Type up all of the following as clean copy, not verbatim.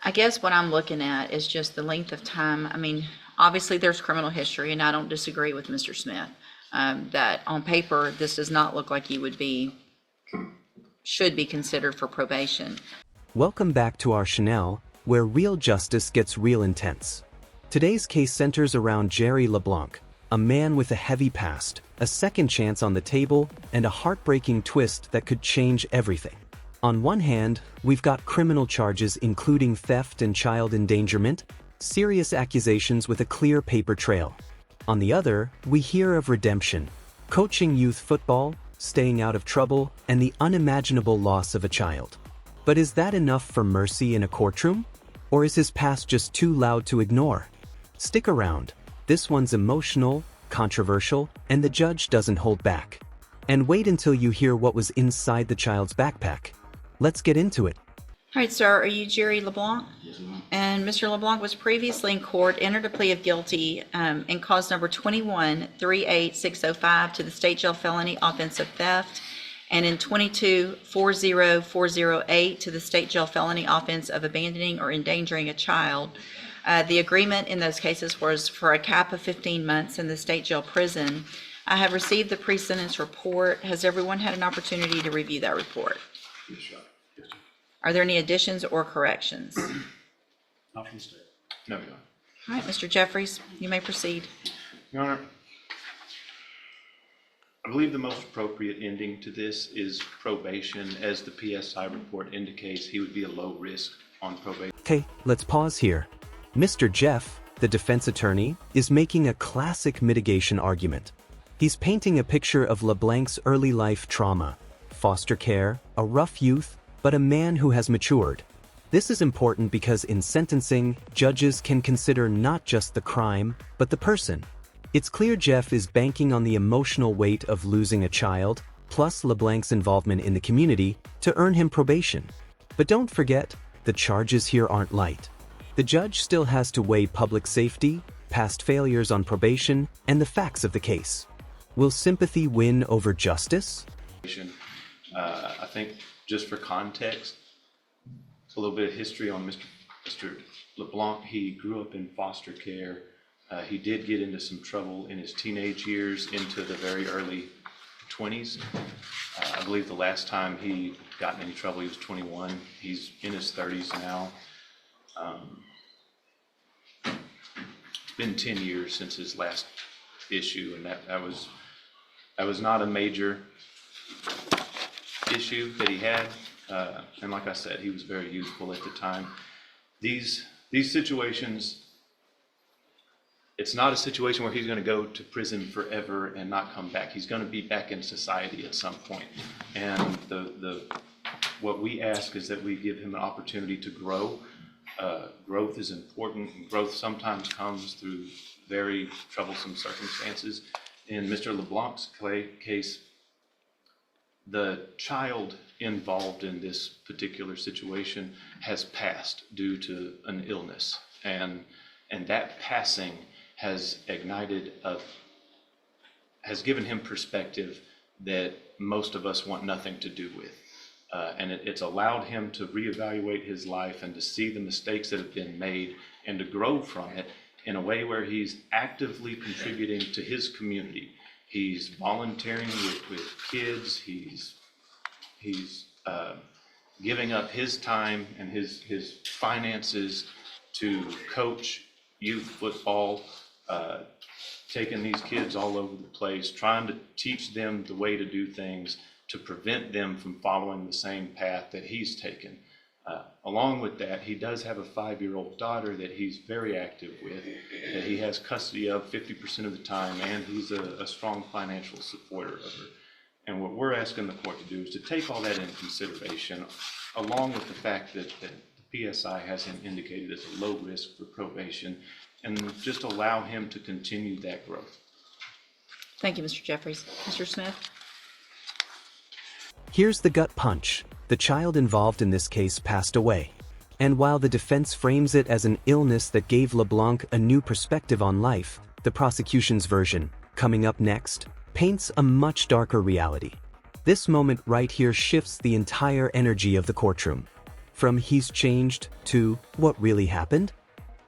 I guess what I'm looking at is just the length of time. I mean, obviously there's criminal history, and I don't disagree with Mr. Smith. That on paper, this does not look like he should be considered for probation. Welcome back to our channel, where real justice gets real intense. Today's case centers around Jerry LeBlanc, a man with a heavy past, a second chance on the table, and a heartbreaking twist that could change everything. On one hand, we've got criminal charges including theft and child endangerment, serious accusations with a clear paper trail. On the other, we hear of redemption, coaching youth football, staying out of trouble, and the unimaginable loss of a child. But is that enough for mercy in a courtroom? Or is his past just too loud to ignore? Stick around. This one's emotional, controversial, and the judge doesn't hold back. And wait until you hear what was inside the child's backpack. Let's get into it. All right, sir, are you Jerry LeBlanc? Yes, ma'am. And Mr. LeBlanc was previously in court, entered a plea of guilty in cause number 21-38605 to the state jail felony offense of theft, and in 22-40408 to the state jail felony offense of abandoning or endangering a child. The agreement in those cases was for a cap of 15 months in the state jail prison. I have received the pre-sentence report. Has everyone had an opportunity to review that report? Yes, sir. Yes, sir. Are there any additions or corrections? Not from the state. No, Your Honor. All right, Mr. Jeffries, you may proceed. Your Honor, I believe the most appropriate ending to this is probation. As the PSI report indicates, he would be a low risk on probation. Okay, let's pause here. Mr. Jeff, the defense attorney, is making a classic mitigation argument. He's painting a picture of LeBlanc's early life trauma, foster care, a rough youth, but a man who has matured. This is important because in sentencing, judges can consider not just the crime, but the person. It's clear Jeff is banking on the emotional weight of losing a child, plus LeBlanc's involvement in the community, to earn him probation. But don't forget, the charges here aren't light. The judge still has to weigh public safety, past failures on probation, and the facts of the case. Will sympathy win over justice? I think just for context, a little bit of history on Mr. LeBlanc. He grew up in foster care. He did get into some trouble in his teenage years into the very early 20s. I believe the last time he got in any trouble, he was 21. He's in his 30s now. It's been 10 years since his last issue, and that was not a major issue that he had. And like I said, he was very youthful at the time. These situations, it's not a situation where he's going to go to prison forever and not come back. He's going to be back in society at some point. And what we ask is that we give him an opportunity to grow. Growth is important, and growth sometimes comes through very troublesome circumstances. In Mr. LeBlanc's case, the child involved in this particular situation has passed due to an illness, and that passing has has given him perspective that most of us want nothing to do with. And it's allowed him to reevaluate his life and to see the mistakes that have been made and to grow from it in a way where he's actively contributing to his community. He's volunteering with kids. He's giving up his time and his finances to coach youth football, taking these kids all over the place, trying to teach them the way to do things, to prevent them from following the same path that he's taken. Along with that, he does have a 5-year-old daughter that he's very active with, that he has custody of 50% of the time, and he's a strong financial supporter of her. And what we're asking the court to do is to take all that into consideration, along with the fact that the PSI has him indicated as a low risk for probation, and just allow him to continue that growth. Thank you, Mr. Jeffries. Mr. Smith? Here's the gut punch. The child involved in this case passed away. And while the defense frames it as an illness that gave LeBlanc a new perspective on life, the prosecution's version, coming up next, paints a much darker reality. This moment right here shifts the entire energy of the courtroom. From he's changed to what really happened?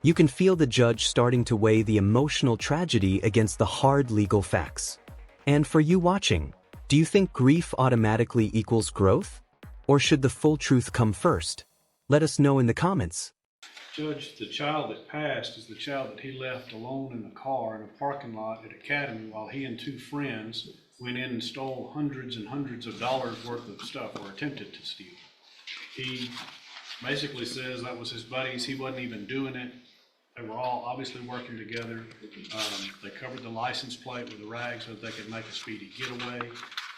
You can feel the judge starting to weigh the emotional tragedy against the hard legal facts. And for you watching, do you think grief automatically equals growth? Or should the full truth come first? Let us know in the comments. Judge, the child that passed is the child that he left alone in the car in a parking lot at Academy while he and two friends went in and stole hundreds and hundreds of dollars worth of stuff, or attempted to steal. He basically says that was his buddies. He wasn't even doing it. They were all obviously working together. They covered the license plate with a rag so that they could make a speedy getaway.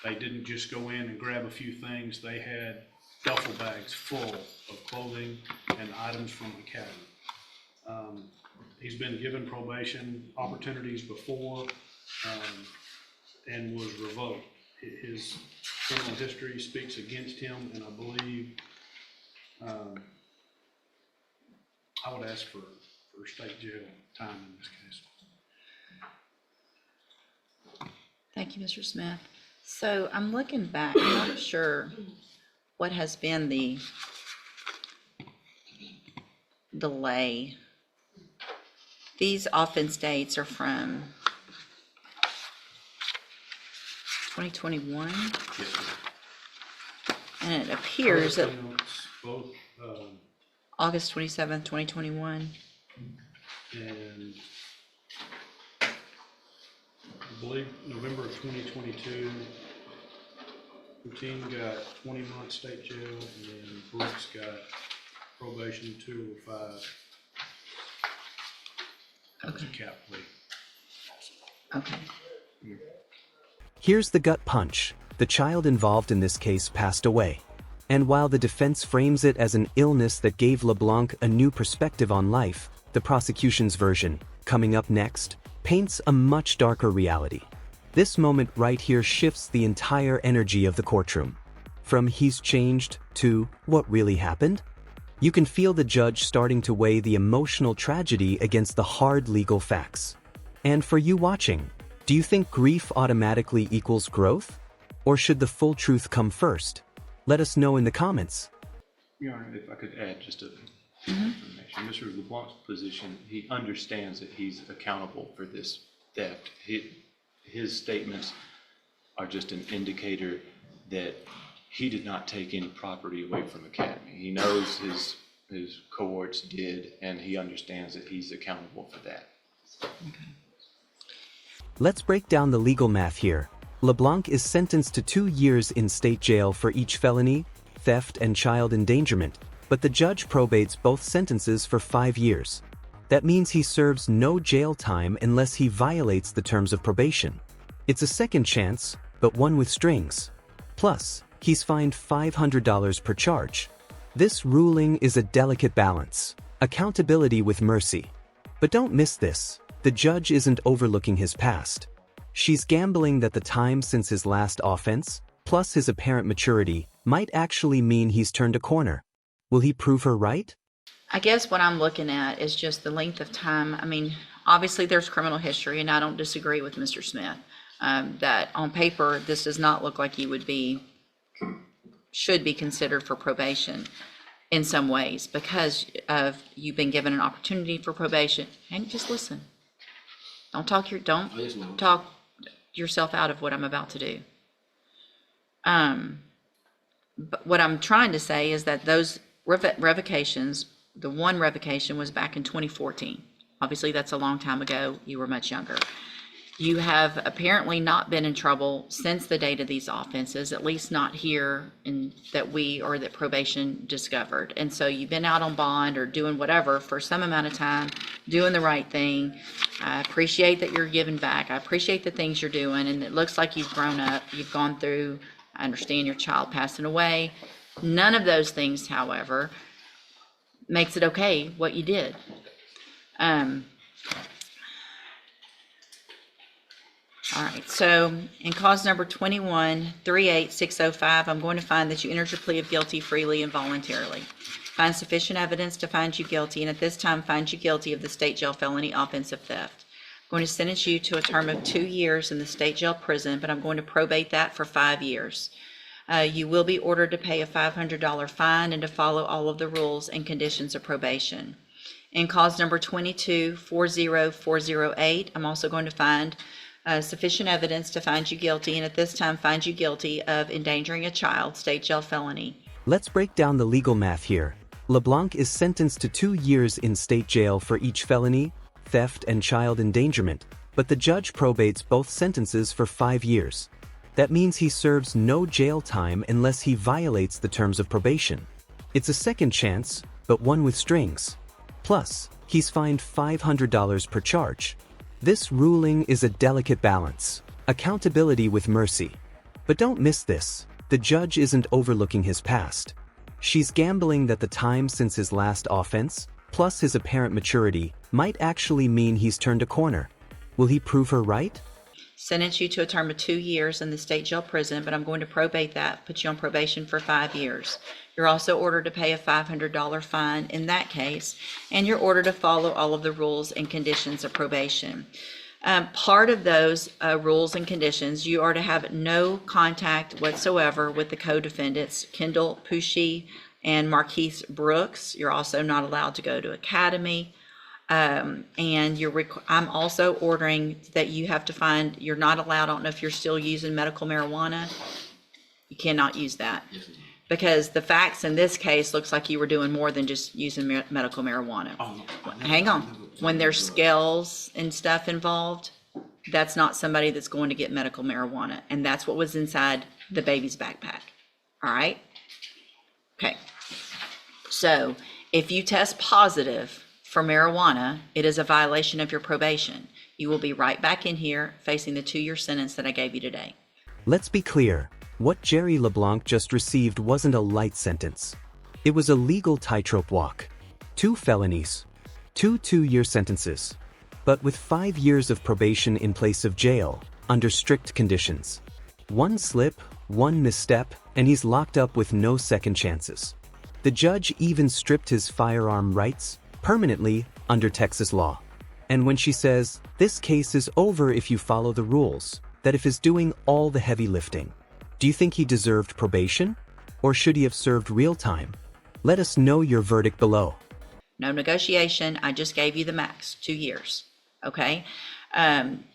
They didn't just go in and grab a few things. They had duffel bags full of clothing and items from Academy. He's been given probation opportunities before and was revoked. His criminal history speaks against him, and I believe I would ask for state jail time in this case. Thank you, Mr. Smith. So I'm looking back, I'm not sure what has been the delay. These offense dates are from 2021, Yes, sir. and it appears that Both, August 27th, 2021. and I believe November of 2022, Routine got 20 months state jail, and then Brooks got probation 2 or 5. That was a cap plea. Okay. Here's the gut punch. The child involved in this case passed away. And while the defense frames it as an illness that gave LeBlanc a new perspective on life, the prosecution's version, coming up next, paints a much darker reality. This moment right here shifts the entire energy of the courtroom. From he's changed to what really happened? You can feel the judge starting to weigh the emotional tragedy against the hard legal facts. And for you watching, do you think grief automatically equals growth? Or should the full truth come first? Let us know in the comments. Your Honor, if I could add just a information. Mr. LeBlanc's position, he understands that he's accountable for this theft. His statements are just an indicator that he did not take any property away from Academy. He knows his cohorts did, and he understands that he's accountable for that. Let's break down the legal math here. LeBlanc is sentenced to 2 years in state jail for each felony, theft, and child endangerment, but the judge probates both sentences for 5 years. That means he serves no jail time unless he violates the terms of probation. It's a second chance, but one with strings. Plus, he's fined $500 per charge. This ruling is a delicate balance, accountability with mercy. But don't miss this, the judge isn't overlooking his past. She's gambling that the time since his last offense, plus his apparent maturity, might actually mean he's turned a corner. Will he prove her right? I guess what I'm looking at is just the length of time. I mean, obviously there's criminal history, and I don't disagree with Mr. Smith. That on paper, this does not look like he should be considered for probation in some ways because of you've been given an opportunity for probation. And just listen. Don't talk yourself out of what I'm about to do. But what I'm trying to say is that those revocations, the one revocation was back in 2014. Obviously, that's a long time ago. You were much younger. You have apparently not been in trouble since the date of these offenses, at least not here that probation discovered. And so you've been out on bond or doing whatever for some amount of time, doing the right thing. I appreciate that you're giving back. I appreciate the things you're doing. And it looks like you've grown up. You've gone through, I understand your child passing away. None of those things, however, makes it okay what you did. All right, so in cause number 21-38605, I'm going to find that you entered your plea of guilty freely and voluntarily. Find sufficient evidence to find you guilty, and at this time find you guilty of the state jail felony offensive theft. I'm going to sentence you to a term of 2 years in the state jail prison, but I'm going to probate that for 5 years. You will be ordered to pay a $500 fine and to follow all of the rules and conditions of probation. In cause number 22-40408, I'm also going to find sufficient evidence to find you guilty, and at this time find you guilty of endangering a child, state jail felony. Let's break down the legal math here. LeBlanc is sentenced to 2 years in state jail for each felony, theft, and child endangerment, but the judge probates both sentences for 5 years. That means he serves no jail time unless he violates the terms of probation. It's a second chance, but one with strings. Plus, he's fined $500 per charge. This ruling is a delicate balance, accountability with mercy. But don't miss this, the judge isn't overlooking his past. She's gambling that the time since his last offense, plus his apparent maturity, might actually mean he's turned a corner. Will he prove her right? Sentence you to a term of 2 years in the state jail prison, but I'm going to probate that, put you on probation for 5 years. You're also ordered to pay a $500 fine in that case, and you're ordered to follow all of the rules and conditions of probation. Part of those rules and conditions, you are to have no contact whatsoever with the co-defendants, Kendall Pushy and Marquise Brooks. You're also not allowed to go to academy. And I'm also ordering that you have to find, you're not allowed, I don't know if you're still using medical marijuana. You cannot use that. Because the facts in this case looks like you were doing more than just using medical marijuana. Hang on. When there's scales and stuff involved, that's not somebody that's going to get medical marijuana. And that's what was inside the baby's backpack. All right? Okay. So if you test positive for marijuana, it is a violation of your probation. You will be right back in here facing the 2-year sentence that I gave you today. Let's be clear. What Jerry LeBlanc just received wasn't a light sentence. It was a legal tightrope walk. 2 felonies. 2 2-year sentences. But with 5 years of probation in place of jail, under strict conditions. 1 slip, 1 misstep, and he's locked up with no second chances. The judge even stripped his firearm rights permanently under Texas law. And when she says, this case is over if you follow the rules, that if is doing all the heavy lifting. Do you think he deserved probation? Or should he have served real time? Let us know your verdict below. No negotiation. I just gave you the max, 2 years. Okay?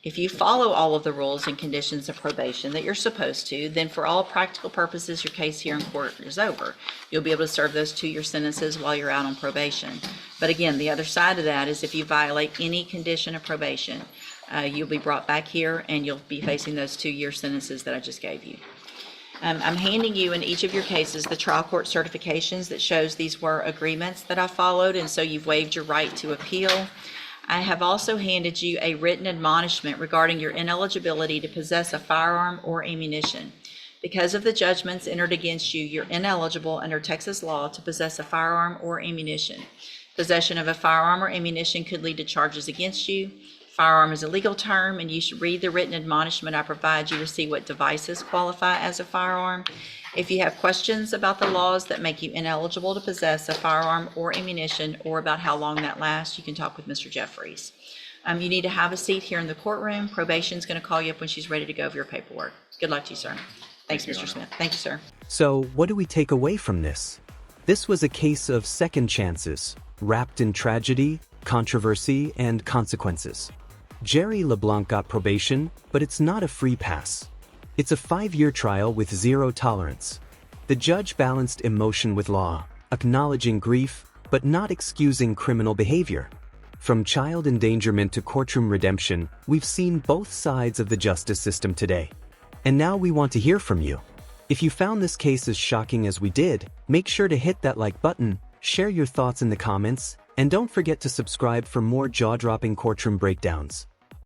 If you follow all of the rules and conditions of probation that you're supposed to, then for all practical purposes, your case here in court is over. You'll be able to serve those 2-year sentences while you're out on probation. But again, the other side of that is if you violate any condition of probation, you'll be brought back here and you'll be facing those 2-year sentences that I just gave you. I'm handing you in each of your cases the trial court certifications that shows these were agreements that I followed, and so you've waived your right to appeal. I have also handed you a written admonishment regarding your ineligibility to possess a firearm or ammunition. Because of the judgments entered against you, you're ineligible under Texas law to possess a firearm or ammunition. Possession of a firearm or ammunition could lead to charges against you. Firearm is a legal term, and you should read the written admonishment I provide you to see what devices qualify as a firearm. If you have questions about the laws that make you ineligible to possess a firearm or ammunition, or about how long that lasts, you can talk with Mr. Jeffries. You need to have a seat here in the courtroom. Probation's going to call you up when she's ready to go over your paperwork. Good luck to you, sir. Thanks, Mr. Smith. Thank you, sir. So, what do we take away from this? This was a case of second chances, wrapped in tragedy, controversy, and consequences. Jerry LeBlanc got probation, but it's not a free pass. It's a 5-year trial with 0 tolerance. The judge balanced emotion with law, acknowledging grief, but not excusing criminal behavior. From child endangerment to courtroom redemption, we've seen both sides of the justice system today. And now we want to hear from you. If you found this case as shocking as we did, make sure to hit that like button, share your thoughts in the comments, and don't forget to subscribe for more jaw-dropping courtroom breakdowns.